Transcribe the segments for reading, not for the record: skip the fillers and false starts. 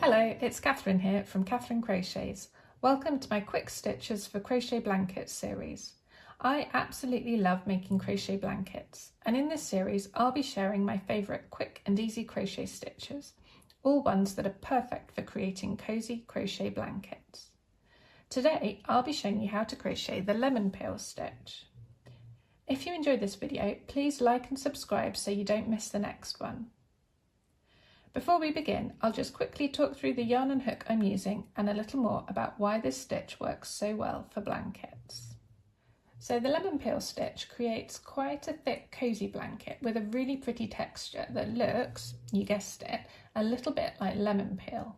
Hello, it's Catherine here from Catherine Crochets. Welcome to my Quick Stitches for Crochet Blankets series. I absolutely love making crochet blankets, and in this series I'll be sharing my favourite quick and easy crochet stitches, all ones that are perfect for creating cosy crochet blankets. Today I'll be showing you how to crochet the lemon peel stitch. If you enjoyed this video, please like and subscribe so you don't miss the next one. Before we begin, I'll just quickly talk through the yarn and hook I'm using and a little more about why this stitch works so well for blankets. So the lemon peel stitch creates quite a thick cosy blanket with a really pretty texture that looks, you guessed it, a little bit like lemon peel.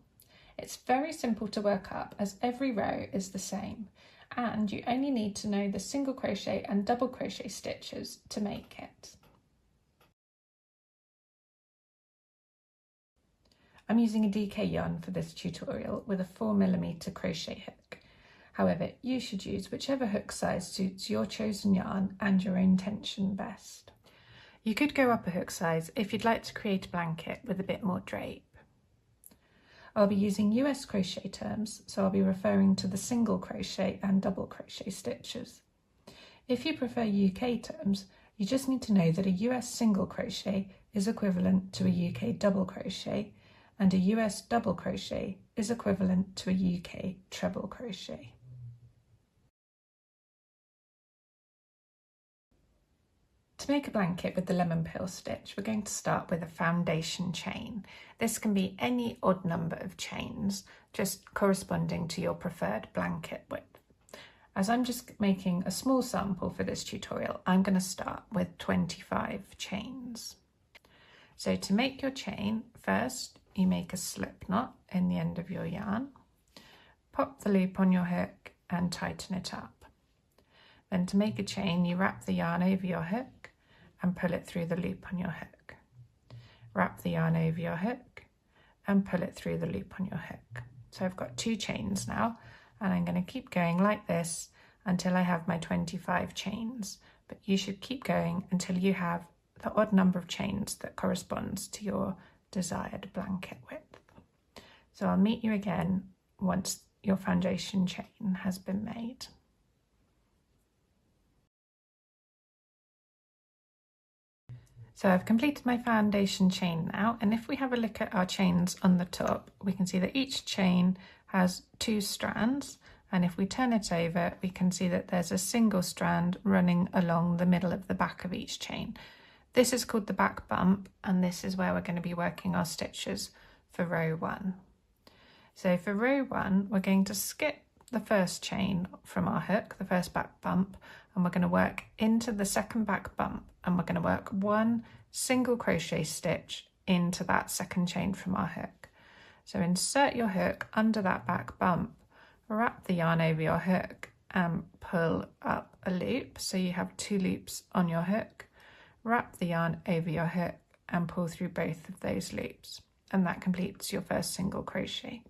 It's very simple to work up as every row is the same, and you only need to know the single crochet and double crochet stitches to make it. I'm using a DK yarn for this tutorial with a 4mm crochet hook. However, you should use whichever hook size suits your chosen yarn and your own tension best. You could go up a hook size if you'd like to create a blanket with a bit more drape. I'll be using US crochet terms, so I'll be referring to the single crochet and double crochet stitches. If you prefer UK terms, you just need to know that a US single crochet is equivalent to a UK double crochet, and a US double crochet is equivalent to a UK treble crochet. To make a blanket with the lemon peel stitch, we're going to start with a foundation chain. This can be any odd number of chains, just corresponding to your preferred blanket width. As I'm just making a small sample for this tutorial, I'm going to start with 25 chains. So to make your chain, first you make a slip knot in the end of your yarn, pop the loop on your hook and tighten it up. Then to make a chain, you wrap the yarn over your hook and pull it through the loop on your hook. Wrap the yarn over your hook and pull it through the loop on your hook. So I've got 2 chains now, and I'm going to keep going like this until I have my 25 chains, but you should keep going until you have the odd number of chains that corresponds to your desired blanket width. So I'll meet you again once your foundation chain has been made. So I've completed my foundation chain now, and if we have a look at our chains on the top, we can see that each chain has 2 strands, and if we turn it over, we can see that there's a single strand running along the middle of the back of each chain. This is called the back bump, and this is where we're going to be working our stitches for row 1. So for row 1, we're going to skip the first chain from our hook, the first back bump, and we're going to work into the second back bump, and we're going to work 1 single crochet stitch into that second chain from our hook. So insert your hook under that back bump, wrap the yarn over your hook and pull up a loop, so you have 2 loops on your hook. Wrap the yarn over your hook and pull through both of those loops, and that completes your first single crochet.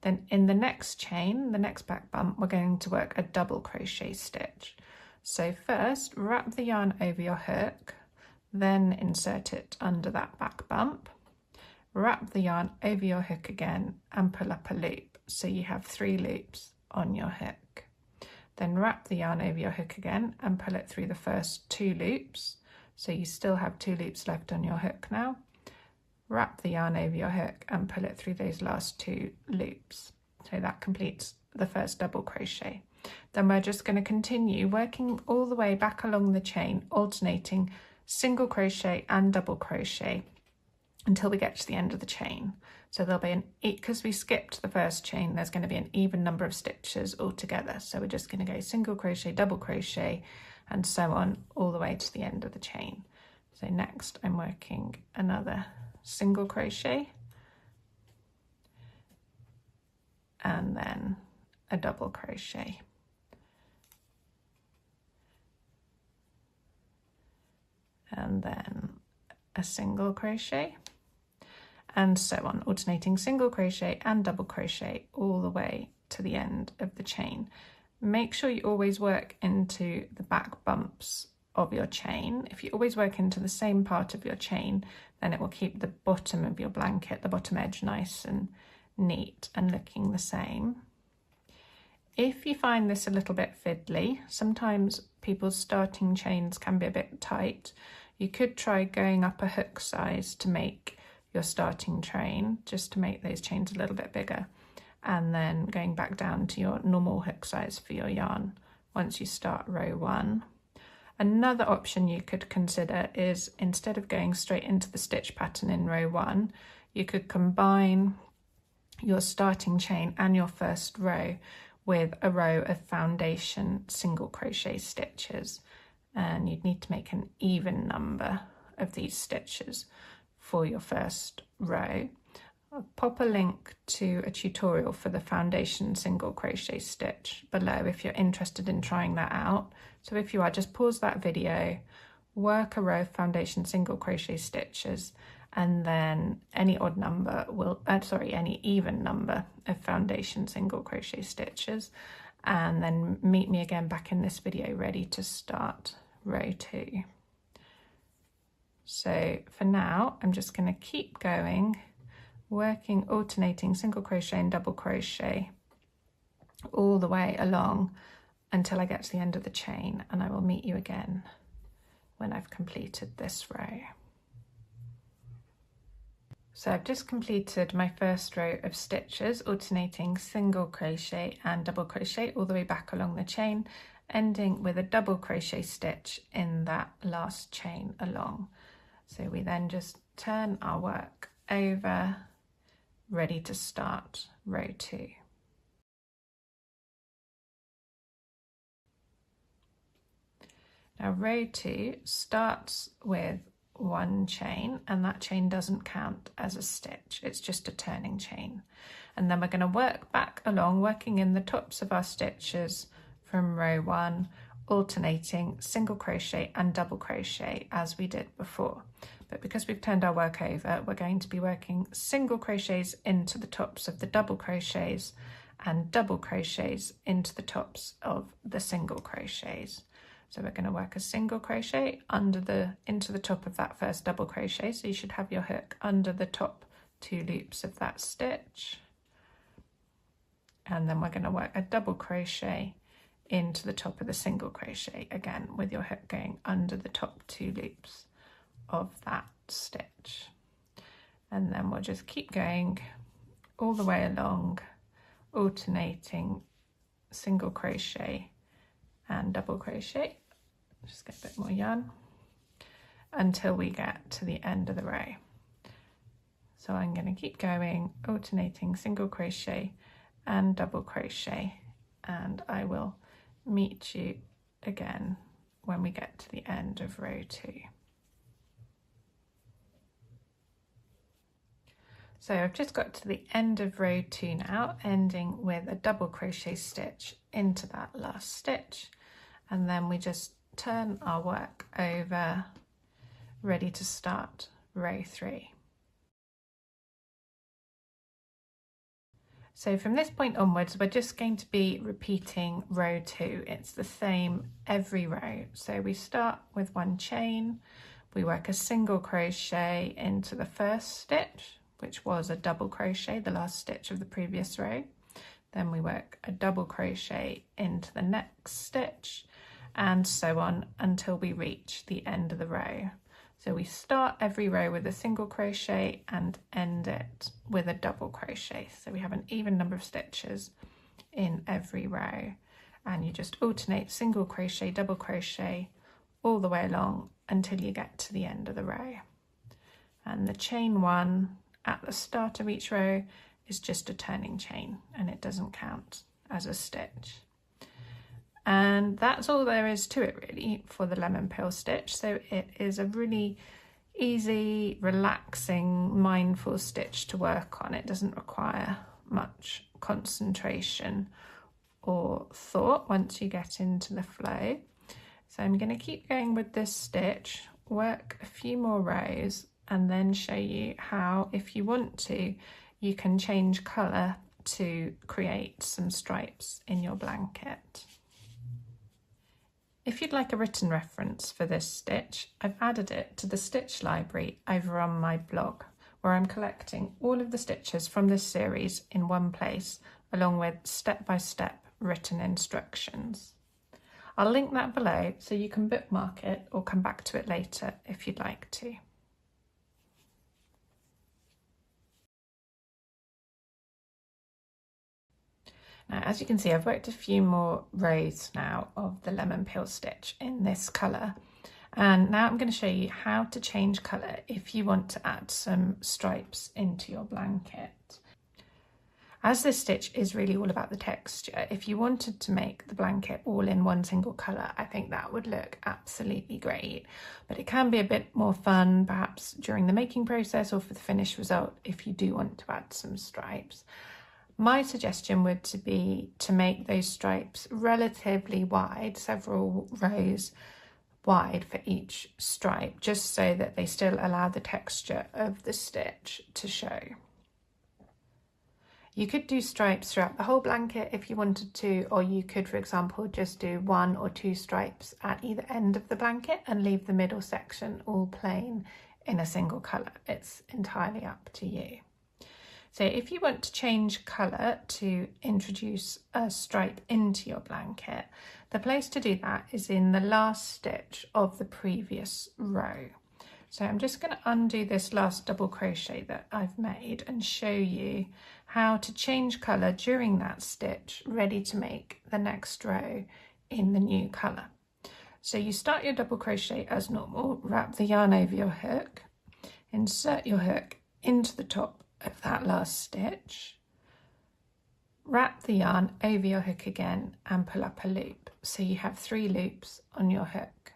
Then in the next chain, the next back bump, we're going to work a double crochet stitch. So first wrap the yarn over your hook, then insert it under that back bump, wrap the yarn over your hook again and pull up a loop, so you have 3 loops on your hook. Then wrap the yarn over your hook again and pull it through the first 2 loops. So you still have 2 loops left on your hook now. Wrap the yarn over your hook and pull it through those last 2 loops. So that completes the first double crochet. Then we're just going to continue working all the way back along the chain, alternating single crochet and double crochet until we get to the end of the chain. So there'll be because we skipped the first chain, there's going to be an even number of stitches altogether. So we're just going to go single crochet, double crochet, and so on all the way to the end of the chain. So next I'm working another single crochet and then a double crochet. And then a single crochet, and so on, alternating single crochet and double crochet all the way to the end of the chain. Make sure you always work into the back bumps of your chain. If you always work into the same part of your chain, then it will keep the bottom of your blanket, the bottom edge, nice and neat and looking the same. If you find this a little bit fiddly, sometimes people's starting chains can be a bit tight, you could try going up a hook size to make your starting chain, just to make those chains a little bit bigger, and then going back down to your normal hook size for your yarn once you start row 1. Another option you could consider is, instead of going straight into the stitch pattern in row 1, you could combine your starting chain and your first row with a row of foundation single crochet stitches, and you'd need to make an even number of these stitches for your first row. I'll pop a link to a tutorial for the foundation single crochet stitch below if you're interested in trying that out. So if you are, just pause that video, work a row of foundation single crochet stitches, and then any odd number will, any even number of foundation single crochet stitches, and then meet me again back in this video ready to start row 2. So for now, I'm just going to keep going, working, alternating single crochet and double crochet all the way along until I get to the end of the chain, and I will meet you again when I've completed this row. So I've just completed my first row of stitches, alternating single crochet and double crochet all the way back along the chain, ending with a double crochet stitch in that last chain along. So we then just turn our work over, ready to start row 2. Now row 2 starts with 1 chain, and that chain doesn't count as a stitch, it's just a turning chain. And then we're going to work back along, working in the tops of our stitches from row 1, alternating single crochet and double crochet as we did before. But because we've turned our work over, we're going to be working single crochets into the tops of the double crochets and double crochets into the tops of the single crochets. So we're going to work a single crochet into the top of that first double crochet, so you should have your hook under the top 2 loops of that stitch, and then we're going to work a double crochet into the top of the single crochet, again with your hook going under the top 2 loops of that stitch. And then we'll just keep going all the way along, alternating single crochet and double crochet. Just get a bit more yarn until we get to the end of the row. So I'm going to keep going, alternating single crochet and double crochet, and I will meet you again when we get to the end of row 2. So I've just got to the end of row 2 now, ending with a double crochet stitch into that last stitch, and then we just turn our work over, ready to start row 3. So from this point onwards, we're just going to be repeating row 2. It's the same every row. So we start with 1 chain, we work a single crochet into the first stitch, which was a double crochet, the last stitch of the previous row. Then we work a double crochet into the next stitch, and so on until we reach the end of the row. So we start every row with a single crochet and end it with a double crochet. So we have an even number of stitches in every row, and you just alternate single crochet, double crochet all the way along until you get to the end of the row. And the chain 1 at the start of each row is just a turning chain, and it doesn't count as a stitch. And that's all there is to it really for the lemon peel stitch. So it is a really easy, relaxing, mindful stitch to work on. It doesn't require much concentration or thought once you get into the flow. So I'm going to keep going with this stitch, work a few more rows, and then show you how, if you want to, you can change colour to create some stripes in your blanket. If you'd like a written reference for this stitch, I've added it to the stitch library over on my blog, where I'm collecting all of the stitches from this series in one place, along with step-by-step written instructions. I'll link that below so you can bookmark it or come back to it later if you'd like to. Now, as you can see, I've worked a few more rows now of the lemon peel stitch in this colour. And now I'm going to show you how to change colour if you want to add some stripes into your blanket. As this stitch is really all about the texture, if you wanted to make the blanket all in one single colour, I think that would look absolutely great. But it can be a bit more fun, perhaps during the making process or for the finished result, if you do want to add some stripes. My suggestion would be to make those stripes relatively wide, several rows wide for each stripe, just so that they still allow the texture of the stitch to show. You could do stripes throughout the whole blanket if you wanted to, or you could, for example, just do 1 or 2 stripes at either end of the blanket and leave the middle section all plain in a single colour. It's entirely up to you. So if you want to change colour to introduce a stripe into your blanket, the place to do that is in the last stitch of the previous row. So I'm just going to undo this last double crochet that I've made and show you how to change colour during that stitch, ready to make the next row in the new colour. So you start your double crochet as normal, wrap the yarn over your hook, insert your hook into the top of that last stitch, wrap the yarn over your hook again and pull up a loop, so you have 3 loops on your hook.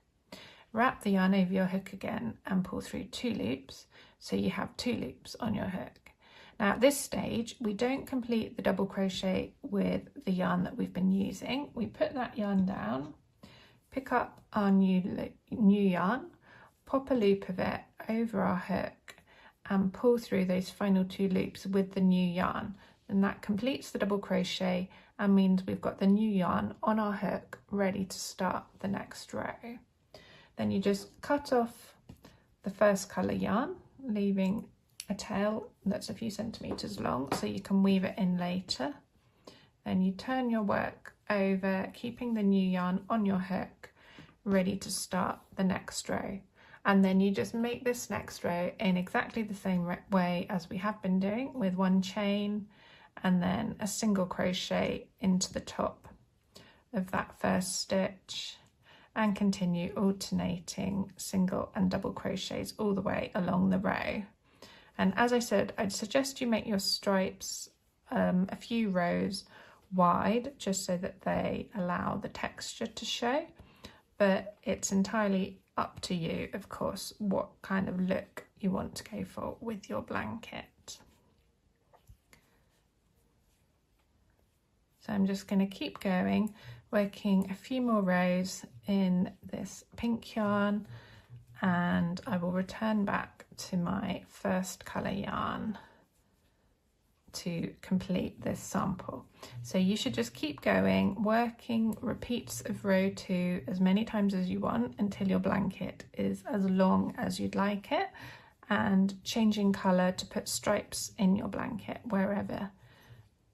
Wrap the yarn over your hook again and pull through 2 loops, so you have 2 loops on your hook. Now at this stage we don't complete the double crochet with the yarn that we've been using. We put that yarn down, pick up our new yarn, pop a loop of it over our hook and pull through those final 2 loops with the new yarn, and that completes the double crochet and means we've got the new yarn on our hook ready to start the next row. Then you just cut off the first colour yarn, leaving a tail that's a few centimetres long so you can weave it in later. Then you turn your work over, keeping the new yarn on your hook, ready to start the next row. And then you just make this next row in exactly the same way as we have been doing, with 1 chain and then a single crochet into the top of that first stitch, and continue alternating single and double crochets all the way along the row. And as I said, I'd suggest you make your stripes a few rows wide, just so that they allow the texture to show, but it's entirely up to you, of course, what kind of look you want to go for with your blanket. So I'm just going to keep going, working a few more rows in this pink yarn, and I will return back to my first colour yarn to complete this sample. So you should just keep going, working repeats of row 2 as many times as you want until your blanket is as long as you'd like it, and changing colour to put stripes in your blanket wherever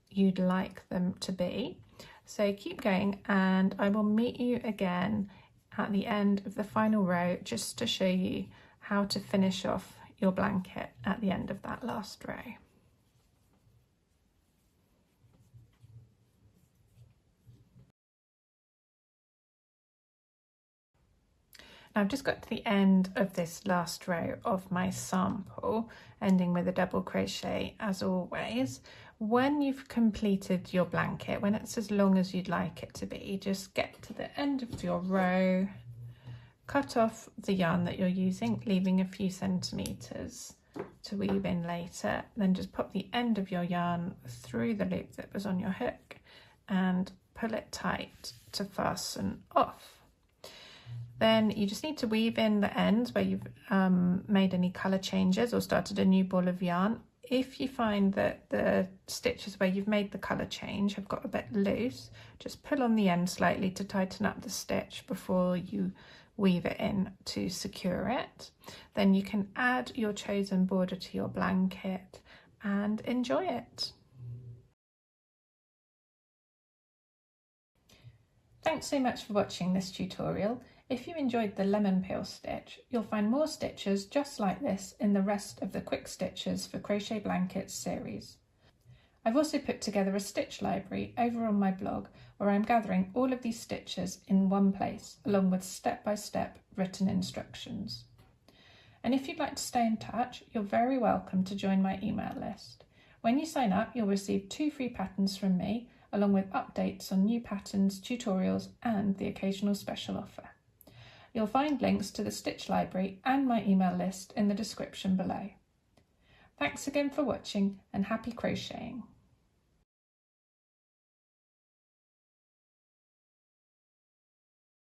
you'd like them to be. So keep going, and I will meet you again at the end of the final row just to show you how to finish off your blanket at the end of that last row. Now I've just got to the end of this last row of my sample, ending with a double crochet as always. When you've completed your blanket, when it's as long as you'd like it to be, just get to the end of your row, cut off the yarn that you're using, leaving a few centimetres to weave in later. Then just pop the end of your yarn through the loop that was on your hook and pull it tight to fasten off. Then you just need to weave in the ends where you've made any colour changes or started a new ball of yarn. If you find that the stitches where you've made the colour change have got a bit loose, just pull on the end slightly to tighten up the stitch before you weave it in to secure it. Then you can add your chosen border to your blanket and enjoy it. Thanks so much for watching this tutorial. If you enjoyed the lemon peel stitch, you'll find more stitches just like this in the rest of the Quick Stitches for Crochet Blankets series. I've also put together a stitch library over on my blog where I'm gathering all of these stitches in one place, along with step-by-step written instructions. And if you'd like to stay in touch, you're very welcome to join my email list. When you sign up, you'll receive 2 free patterns from me, along with updates on new patterns, tutorials, and the occasional special offer. You'll find links to the stitch library and my email list in the description below. Thanks again for watching and happy crocheting!